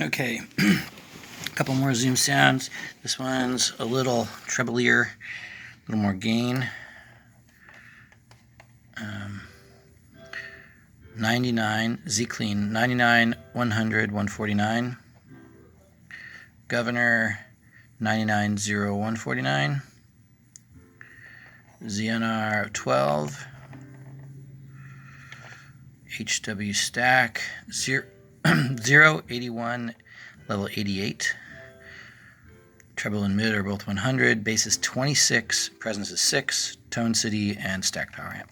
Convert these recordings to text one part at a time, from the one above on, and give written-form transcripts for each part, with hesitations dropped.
Okay, a couple more zoom sounds. This one's a little treblier, a little more gain. 99, c6-c9, 99, 100, 149. Governor, 99, 0, 149. ZNR 12. HW stack, 0, 81, level 88. Treble and mid are both 100. Bass is 26, presence is 6, tone city, and stack power amp.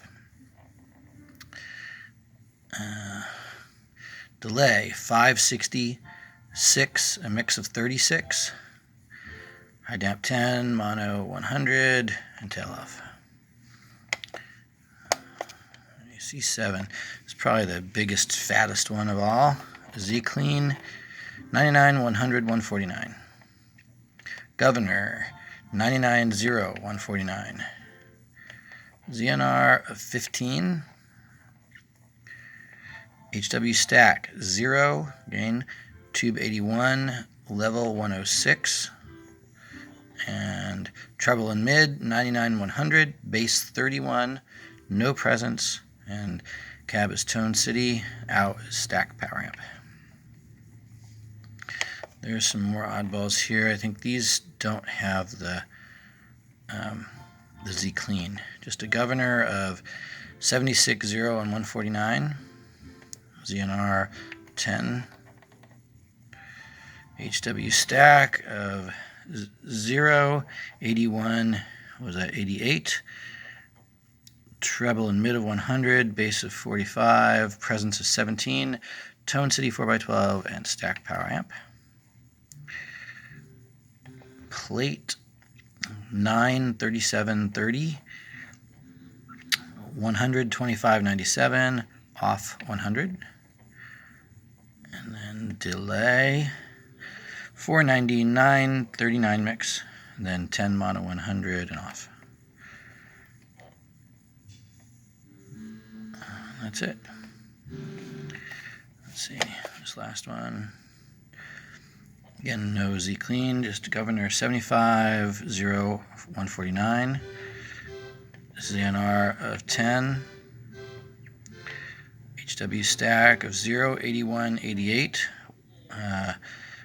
Delay 560, 6, a mix of 36. High damp 10, mono 100, and tail off. C7 is probably the biggest, fattest one of all. c6-c9, 99, 100, 149. Governor, 99, 0, 149. ZNR of 15. HW stack, 0, gain, tube 81, level 106. And treble and mid, 99, 100, bass 31, no presence, and cab is tone city, out is stack power amp. There's some more oddballs here. I think these don't have the z-clean. Just a governor of 76, 0, and 149. ZNR 10. HW stack of 0, 81, was that 88? Treble and mid of 100, bass of 45, presence of 17, tone city 4x12, and stack power amp. Plate 9, 37, 30, 125, 97, off 100. And then delay 499, 39 mix, and then 10 mono 100 and off. That's it. Let's see, this last one. Again, no z-clean, just governor 75, 0, 149. ZNR of 10. HW stack of 0, 81, 88.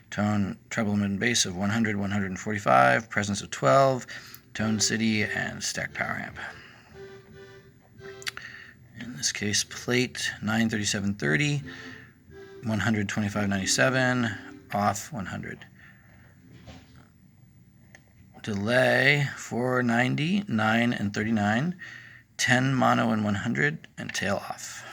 Tone, treble, mid, and bass of 100, 145. Presence of 12. Tone city, and stack power amp. In this case, plate 93730, 125.97, off 100. Delay 490, 9 and 39, 10 mono and 100, and tail off.